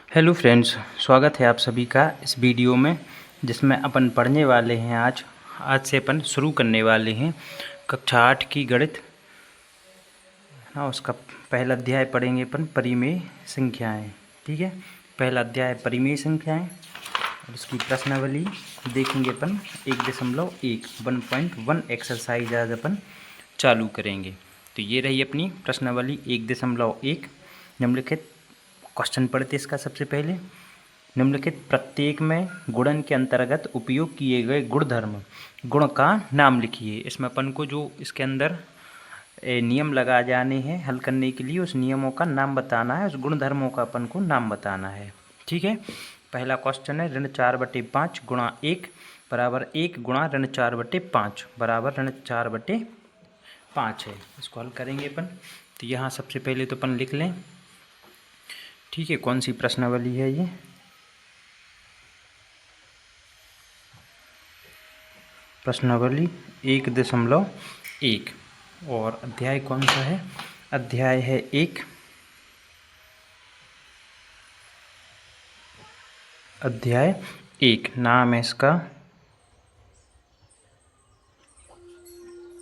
Hello friends, स्वागत है आप सभी का इस वीडियो में जिसमें अपन पढ़ने वाले हैं। आज से अपन शुरू करने वाले हैं कक्षा 8 की गणित। हाँ, उसका पहला अध्याय पढ़ेंगे अपन परिमेय संख्याएं। ठीक है, पहला अध्याय परिमेय संख्याएं और उसकी प्रश्नावली देखेंगे अपन 1.1 1.1 एक्सरसाइज आज अपन चालू करेंगे। तो ये रही अपनी प्रश्नावली 1.1। निम्नलिखित क्वेश्चन पढ़ते इसका सबसे पहले। निम्नलिखित प्रत्येक में गुणन के अंतर्गत उपयोग किए गए गुण का नाम लिखिए। इसमें अपन को जो इसके अंदर नियम लगा जाने हैं हल करने के लिए, उस नियमों का नाम बताना है, उस गुणधर्मों का अपन को नाम बताना है। ठीक है, पहला क्वेश्चन है ऋण 4/5 गुणा 1 बराबर 1 गुणा ऋण 4/5 बराबर ऋण 4/5 है। इसको हल करेंगे अपन। तो यहाँ सबसे पहले तो अपन लिख लें। ठीक है, कौन सी प्रश्नावली है ये? प्रश्नावली 1.1 और अध्याय कौन सा है? अध्याय है 1। अध्याय 1 नाम है इसका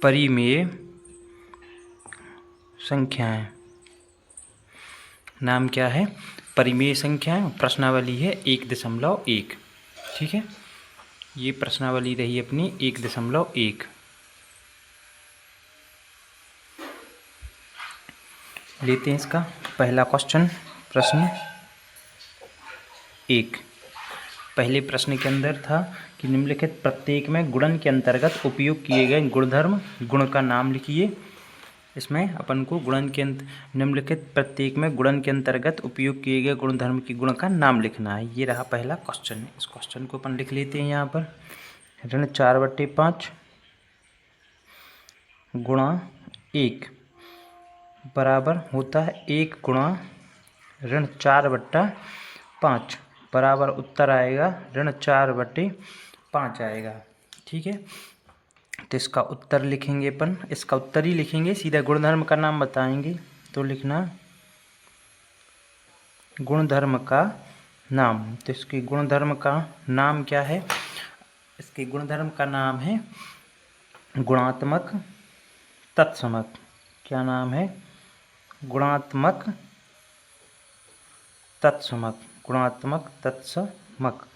परिमेय संख्याएं। नाम क्या है? परिमेय संख्याएं। प्रश्नावली है 1.1। ठीक है, ये प्रश्नावली रही अपनी 1.1। लेते हैं इसका पहला क्वेश्चन। प्रश्न 1। पहले प्रश्न के अंदर था कि निम्नलिखित प्रत्येक में गुणन के अंतर्गत उपयोग किए गए गुण का नाम लिखिए। इसमें अपन को निम्नलिखित प्रत्येक में गुणन के अंतर्गत उपयोग किए गए गुणधर्म की गुण का नाम लिखना है। ये रहा पहला क्वेश्चन। इस क्वेश्चन को अपन लिख लेते हैं यहाँ पर। ऋण 4/5 गुणा 1 बराबर होता है 1 गुणा ऋण 4/5 बराबर उत्तर आएगा ऋण 4/5 आएगा। ठीक है, तो इसका उत्तर लिखेंगे अपन। इसका उत्तर ही लिखेंगे, सीधा गुणधर्म का नाम बताएंगे। तो लिखना गुणधर्म का नाम। तो इसके गुणधर्म का नाम क्या है? इसके गुणधर्म का नाम है गुणात्मक तत्समक। क्या नाम है? गुणात्मक तत्समक। गुणात्मक तत्समक,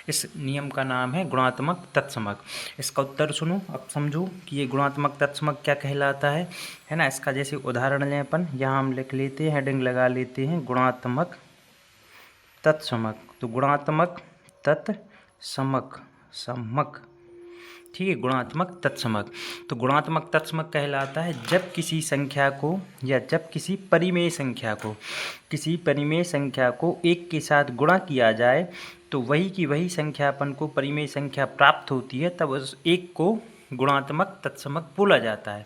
इस नियम का नाम है गुणात्मक तत्समक। इसका उत्तर सुनो, अब समझो कि ये गुणात्मक तत्समक क्या कहलाता है ना। इसका जैसे उदाहरण लें अपन, यहाँ हम लिख लेते हैं, हेडिंग लगा लेते हैं गुणात्मक तत्समक। तो गुणात्मक तत्समक समक। ठीक है, गुणात्मक तत्समक। तो गुणात्मक तत्समक कहलाता है जब किसी संख्या को या जब किसी परिमेय संख्या को एक के साथ गुणा किया जाए तो वही की वही संख्या अपन को परिमेय संख्या प्राप्त होती है, तब उस एक को गुणात्मक तत्समक बोला जाता है।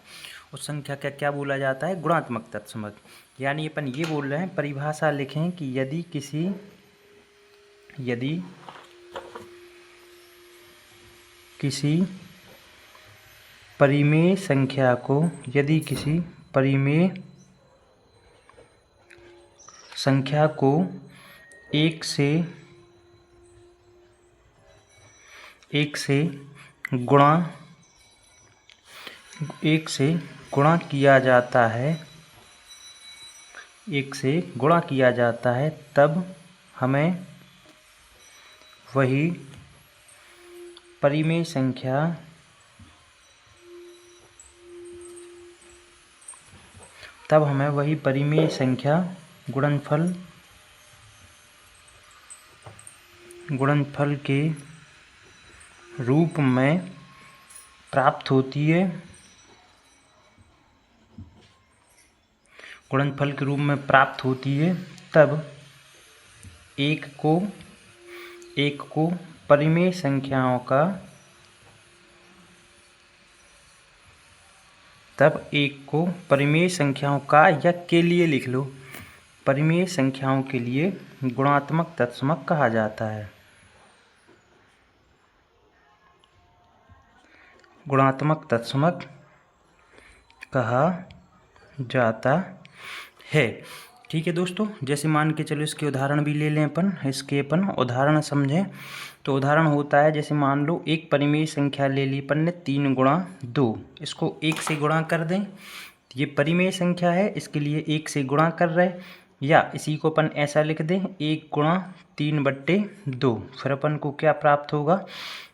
उस संख्या का क्या बोला जाता है? गुणात्मक तत्समक। यानी अपन ये बोल रहे हैं, परिभाषा लिखें कि यदि किसी परिमेय संख्या को एक से गुणा किया जाता है तब हमें वही परिमेय संख्या गुणनफल के रूप में प्राप्त होती है। गुणनफल के रूप में प्राप्त होती है, तब एक को परिमेय संख्याओं का या के लिए लिख लो, परिमेय संख्याओं के लिए गुणात्मक तत्समक कहा जाता है। गुणात्मक तत्समक कहा जाता है। ठीक है दोस्तों, जैसे मान के चलो इसके उदाहरण भी ले लें अपन, इसके अपन उदाहरण समझें। तो उदाहरण होता है जैसे मान लो एक परिमेय संख्या ले ली अपन ने 3 गुणा 2, इसको 1 से गुणा कर दें। ये परिमेय संख्या है, इसके लिए 1 से गुणा कर रहे, या इसी को अपन ऐसा लिख दें 1 गुणा 3/2। फिर अपन को क्या प्राप्त होगा,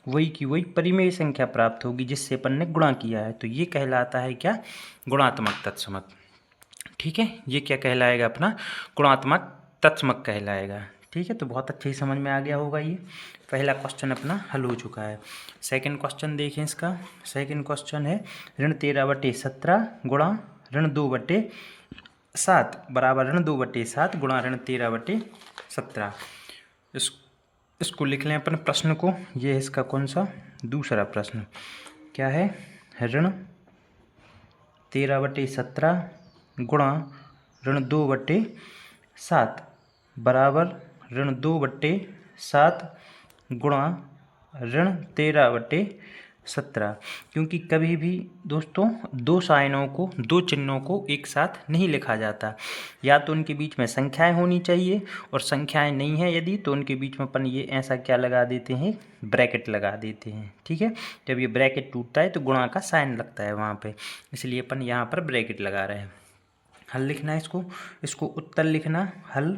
वही की वही परिमेय संख्या प्राप्त होगी जिससे अपन ने गुणा किया है। तो ये कहलाता है क्या, गुणात्मक तत्समक। ठीक है, ये क्या कहलाएगा अपना, गुणात्मक तत्समक कहलाएगा। ठीक है, तो बहुत अच्छे से समझ में आ गया होगा। ये पहला क्वेश्चन अपना हल हो चुका है। सेकंड क्वेश्चन देखें इसका। सेकंड क्वेश्चन है ऋण 13/17 गुणा ऋण 2/7 बराबर ऋण 2/7 गुणा ऋण 13/17। इसको लिख लें अपन प्रश्न को। ये है इसका कौन सा, दूसरा प्रश्न। क्या है, ऋण 13/17 गुणा ऋण 2/7 बराबर ऋण 2/7 गुणा ऋण 13/17। क्योंकि कभी भी दोस्तों दो साइनों को, दो चिन्हों को एक साथ नहीं लिखा जाता, या तो उनके बीच में संख्याएं होनी चाहिए, और संख्याएं नहीं है यदि तो उनके बीच में अपन ये ऐसा क्या लगा देते हैं, ब्रैकेट लगा देते हैं। ठीक है, जब ये ब्रैकेट टूटता है तो गुणा का साइन लगता है वहाँ पे, इसलिए अपन यहाँ पर ब्रैकेट लगा रहे हैं। हल लिखना है इसको उत्तर लिखना हल,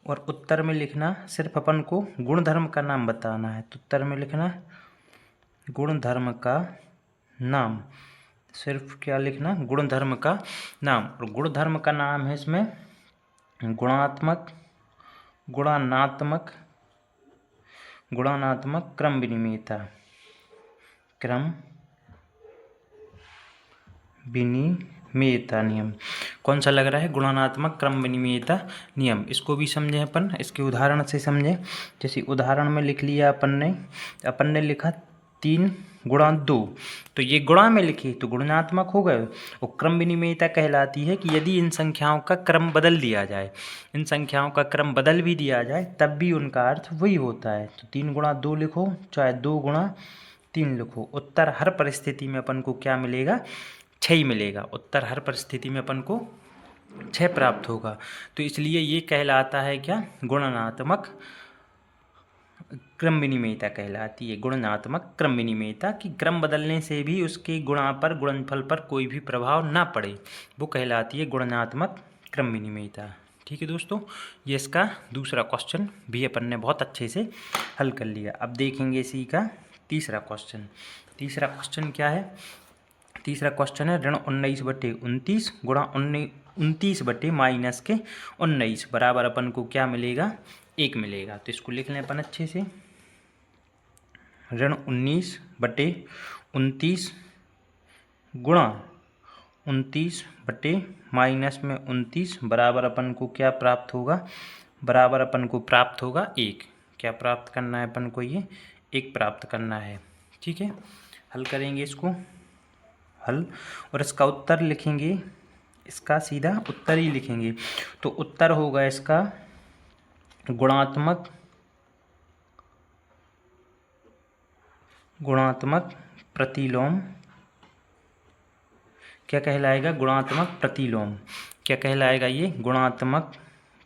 और उत्तर में लिखना सिर्फ अपन को गुणधर्म का नाम बताना है। तो उत्तर में लिखना गुणधर्म का नाम, सिर्फ क्या लिखना, गुणधर्म का नाम। और गुणधर्म का नाम है इसमें गुणात्मक क्रम विनिमेयता। नियम कौन सा लग रहा है, गुणात्मक क्रम विनिमेयता नियम। इसको भी समझें अपन, इसके उदाहरण से समझें। जैसे उदाहरण में लिख लिया अपन ने लिखा 3 गुणा 2, तो ये गुणा में लिखी तो गुणात्मक हो गए। और क्रम विनिमेयता कहलाती है कि यदि इन संख्याओं का क्रम बदल दिया जाए, इन संख्याओं का क्रम बदल भी दिया जाए तब भी उनका अर्थ वही होता है। तो 3 गुणा 2 लिखो, चाहे 2 गुणा 3 लिखो, उत्तर हर परिस्थिति में अपन को क्या मिलेगा, 6 ही मिलेगा। उत्तर हर परिस्थिति में अपन को 6 प्राप्त होगा। तो इसलिए ये कहलाता है क्या, गुणात्मक क्रम विनिमेयता कहलाती है। गुणात्मक क्रम विनिमेयता की क्रम बदलने से भी उसके गुणा पर, गुणनफल पर कोई भी प्रभाव ना पड़े, वो कहलाती है गुणात्मक क्रम विनिमेयता। ठीक है दोस्तों, ये इसका दूसरा क्वेश्चन भी अपन ने बहुत अच्छे से हल कर लिया। अब देखेंगे इसी का तीसरा क्वेश्चन। तीसरा क्वेश्चन क्या है, तीसरा क्वेश्चन है ऋण 19/29 गुणा 29/-19 बराबर अपन को क्या मिलेगा, 1 मिलेगा। तो इसको लिख लें अपन अच्छे से। ऋण 19/29 गुणा 29/-29 बराबर अपन को क्या प्राप्त होगा, बराबर अपन को प्राप्त होगा 1। क्या प्राप्त करना है अपन को, ये 1 प्राप्त करना है। ठीक है, हल करेंगे इसको हल, और इसका उत्तर लिखेंगे, इसका सीधा उत्तर ही लिखेंगे। तो उत्तर होगा इसका गुणात्मक प्रतिलोम। क्या कहलाएगा, गुणात्मक प्रतिलोम। क्या कहलाएगा ये, गुणात्मक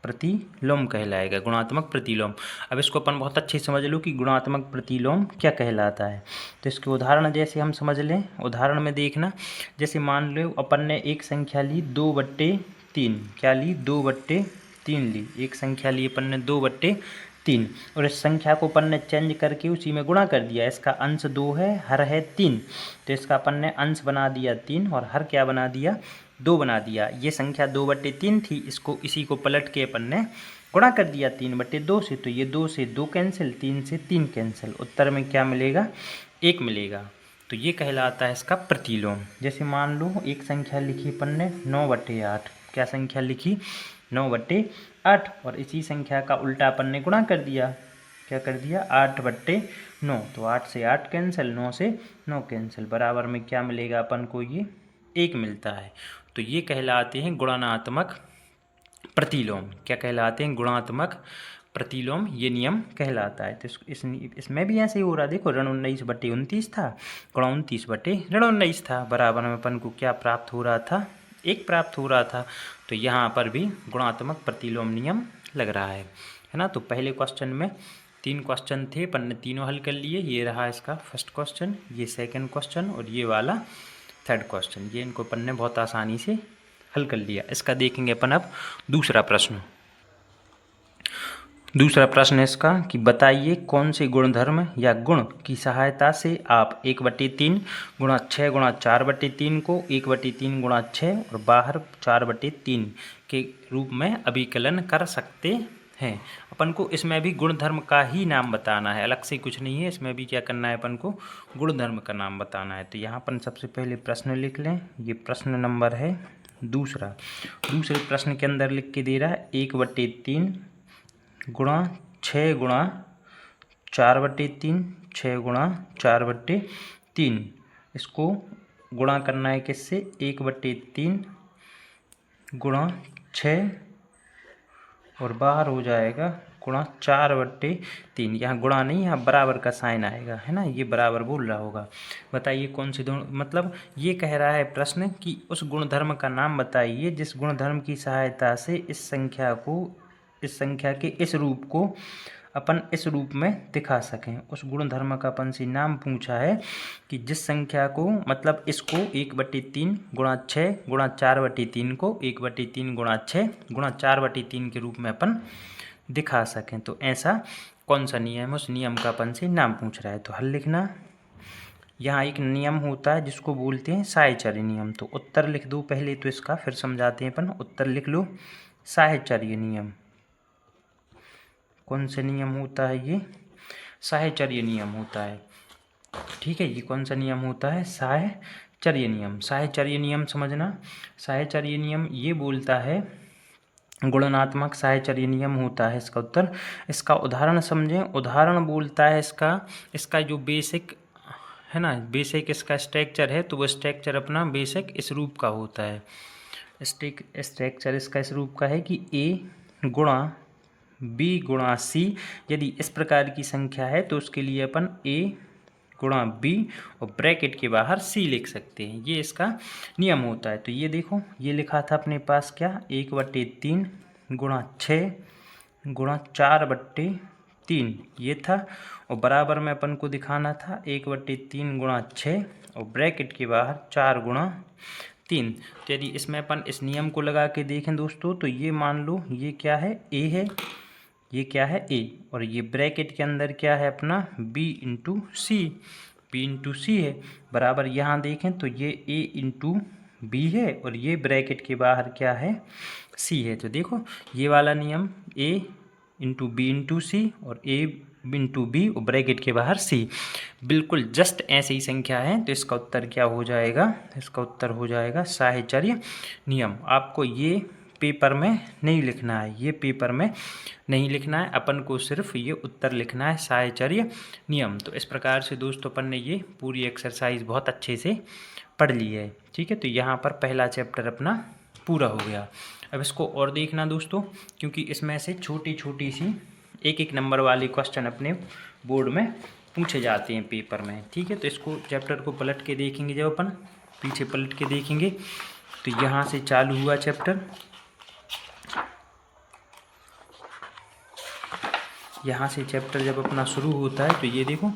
प्रतिलोम कहलाएगा, गुणात्मक प्रतिलोम। अब इसको अपन बहुत अच्छे से समझ लो कि गुणात्मक प्रतिलोम क्या कहलाता है। तो इसके उदाहरण जैसे हम समझ लें, उदाहरण में देखना। जैसे मान लो अपन ने एक संख्या ली 2/3, क्या ली, 2/3 ली। एक संख्या ली अपन ने 2/3, और इस संख्या को अपन ने चेंज करके उसी में गुणा कर दिया। इसका अंश 2 है, हर है 3, तो इसका अपन ने अंश बना दिया 3 और हर क्या बना दिया, 2 बना दिया। ये संख्या 2/3 थी, इसको इसी को पलट के अपन ने गुणा कर दिया 3/2 से। तो ये 2 से 2 कैंसिल, 3 से 3 कैंसिल, उत्तर में क्या मिलेगा, 1 मिलेगा। तो ये कहलाता है इसका प्रतिलोम। जैसे मान लो एक संख्या लिखी अपन ने 9/8, क्या संख्या लिखी, 9/8, और इसी संख्या का उल्टा अपन ने गुणा कर दिया। क्या कर दिया, 8/9, तो 8 से 8 कैंसिल, 9 से 9 कैंसिल, बराबर में क्या मिलेगा अपन को, ये 1 मिलता है। तो ये कहलाते हैं गुणात्मक प्रतिलोम। क्या कहलाते हैं, गुणात्मक प्रतिलोम, ये नियम कहलाता है। तो इसमें भी ऐसे ही हो रहा है। देखो ऋण 19/29 था, गुणा 29/-19 था, बराबर में अपन को क्या प्राप्त हो रहा था, 1 प्राप्त हो रहा था। तो यहाँ पर भी गुणात्मक प्रतिलोम नियम लग रहा है ना। तो पहले क्वेश्चन में 3 क्वेश्चन थे, अपन ने तीनों हल कर लिए। ये रहा इसका फर्स्ट क्वेश्चन, ये सेकंड क्वेश्चन और ये वाला थर्ड क्वेश्चन। ये इनको अपन ने बहुत आसानी से हल कर लिया। इसका देखेंगे अपन अब दूसरा प्रश्न। दूसरा प्रश्न है इसका कि बताइए कौन से गुणधर्म या गुण की सहायता से आप 1/3 गुणा 6 गुणा 4/3 को 1/3 गुणा 6 और बाहर 4/3 के रूप में अभिकलन कर सकते हैं। अपन को इसमें भी गुणधर्म का ही नाम बताना है, अलग से कुछ नहीं है। इसमें भी क्या करना है, अपन को गुणधर्म का नाम बताना है। तो यहाँ अपन सबसे पहले प्रश्न लिख लें। ये प्रश्न नंबर है दूसरा। दूसरे प्रश्न के अंदर लिख के दे रहा है 1/3 गुणा 6 गुणा 4/3, 6 गुणा 4/3। इसको गुणा करना है किससे, 1/3 गुणा 6 और बाहर हो जाएगा गुणा 4/3। यहाँ गुणा नहीं, यहाँ बराबर का साइन आएगा, है ना। ये बराबर बोल रहा होगा। बताइए कौन से दोनों, मतलब ये कह रहा है प्रश्न कि उस गुणधर्म का नाम बताइए जिस गुणधर्म की सहायता से इस संख्या के इस रूप को अपन इस रूप में दिखा सकें। उस गुणधर्म का अपन से नाम पूछा है कि जिस संख्या को, मतलब इसको 1/3 गुणा 6 गुणा 4/3 को 1/3 गुणा 6 गुणा 4/3 के रूप में अपन दिखा सकें। तो ऐसा कौन सा नियम है, उस नियम का अपन से नाम पूछ रहा है। तो हल लिखना। यहाँ एक नियम होता है जिसको बोलते हैं साहचर्य नियम। तो उत्तर लिख दो पहले तो इसका, फिर समझाते हैं अपन। उत्तर लिख लो साहचर्य नियम। कौन से नियम होता है ये, साहचर्य नियम होता है। ठीक है, ये कौन सा नियम होता है, साहचर्य नियम। साहचर्य नियम समझना। साहचर्य नियम ये बोलता है, गुणनात्मक साहचर्य नियम होता है इसका उत्तर। इसका उदाहरण समझें। उदाहरण बोलता है इसका जो बेसिक है ना, बेसिक इसका स्ट्रक्चर है, तो वो स्ट्रक्चर अपना बेसिक इस रूप का होता है। स्ट्रक्चर इसका इस रूप का है कि A गुणा B गुणा C। यदि इस प्रकार की संख्या है तो उसके लिए अपन A गुणा B और ब्रैकेट के बाहर C लिख सकते हैं। ये इसका नियम होता है। तो ये देखो, ये लिखा था अपने पास क्या, 1/3 गुणा 6 गुणा 4/3 ये था। और बराबर में अपन को दिखाना था 1/3 गुणा 6 और ब्रैकेट के बाहर 4 गुणा 3। तो यदि इसमें अपन इस नियम को लगा के देखें दोस्तों, तो ये मान लो ये क्या है, A है, ये क्या है A, और ये ब्रैकेट के अंदर क्या है अपना B इंटू C है। बराबर यहाँ देखें तो ये A इंटू B है और ये ब्रैकेट के बाहर क्या है, C है। तो देखो ये वाला नियम A into B into C और A इंटू B और ब्रैकेट के बाहर C, बिल्कुल जस्ट ऐसी ही संख्या है। तो इसका उत्तर क्या हो जाएगा, इसका उत्तर हो जाएगा साहचर्य नियम। आपको ये पेपर में नहीं लिखना है, ये पेपर में नहीं लिखना है, अपन को सिर्फ ये उत्तर लिखना है साहचर्य नियम। तो इस प्रकार से दोस्तों अपन ने ये पूरी एक्सरसाइज बहुत अच्छे से पढ़ ली है। ठीक है, तो यहाँ पर पहला चैप्टर अपना पूरा हो गया। अब इसको और देखना दोस्तों, क्योंकि इसमें से छोटी छोटी सी 1-1 नंबर वाले क्वेश्चन अपने बोर्ड में पूछे जाते हैं पेपर में। ठीक है, तो इसको चैप्टर को पलट के देखेंगे। जब अपन पीछे पलट के देखेंगे तो यहाँ से चालू हुआ चैप्टर, यहाँ से चैप्टर जब अपना शुरू होता है तो ये देखो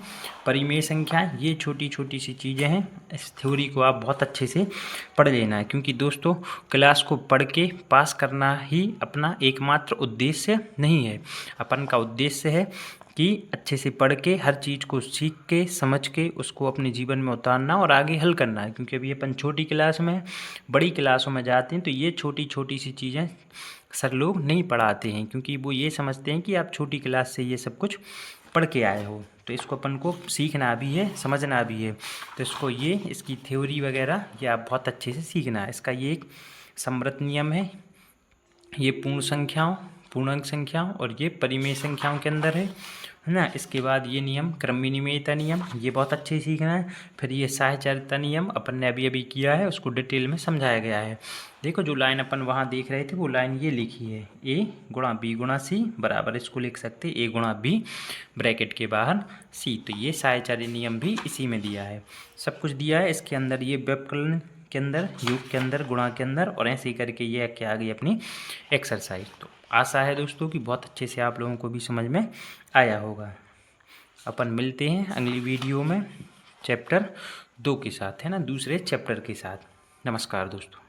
परिमेय संख्याएं, ये छोटी छोटी सी चीज़ें हैं। इस थ्योरी को आप बहुत अच्छे से पढ़ लेना है, क्योंकि दोस्तों क्लास को पढ़ के पास करना ही अपना एकमात्र उद्देश्य नहीं है। अपन का उद्देश्य है कि अच्छे से पढ़ के हर चीज़ को सीख के समझ के उसको अपने जीवन में उतारना और आगे हल करना है। क्योंकि अभी अपन छोटी क्लास में, बड़ी क्लासों में जाते हैं तो ये छोटी छोटी सी चीज़ें सर लोग नहीं पढ़ाते हैं, क्योंकि वो ये समझते हैं कि आप छोटी क्लास से ये सब कुछ पढ़ के आए हो। तो इसको अपन को सीखना भी है, समझना भी है। तो इसको ये इसकी थ्योरी वगैरह ये आप बहुत अच्छे से सीखना है। इसका ये एक समृद्ध नियम है, ये पूर्ण संख्याओं, पूर्णांक संख्याओं और ये परिमेय संख्याओं के अंदर है ना। इसके बाद ये नियम क्रम विनिमेयता नियम, ये बहुत अच्छे से सीखना है। फिर ये साहचर्यता नियम अपन ने अभी अभी किया है, उसको डिटेल में समझाया गया है। देखो जो लाइन अपन वहाँ देख रहे थे वो लाइन ये लिखी है, A गुणा B गुणा C बराबर, इसको लिख सकते A गुणा B ब्रैकेट के बाहर C। तो ये साहचर्य नियम भी इसी में दिया है, सब कुछ दिया है। इसके अंदर ये व्युत्कलन के अंदर, योग के अंदर, गुणा के अंदर, और ऐसे ही करके ये क्या आ गई अपनी एक्सरसाइज। तो आशा है दोस्तों कि बहुत अच्छे से आप लोगों को भी समझ में आया होगा। अपन मिलते हैं अगली वीडियो में चैप्टर 2 के साथ, है ना, दूसरे चैप्टर के साथ। नमस्कार दोस्तों।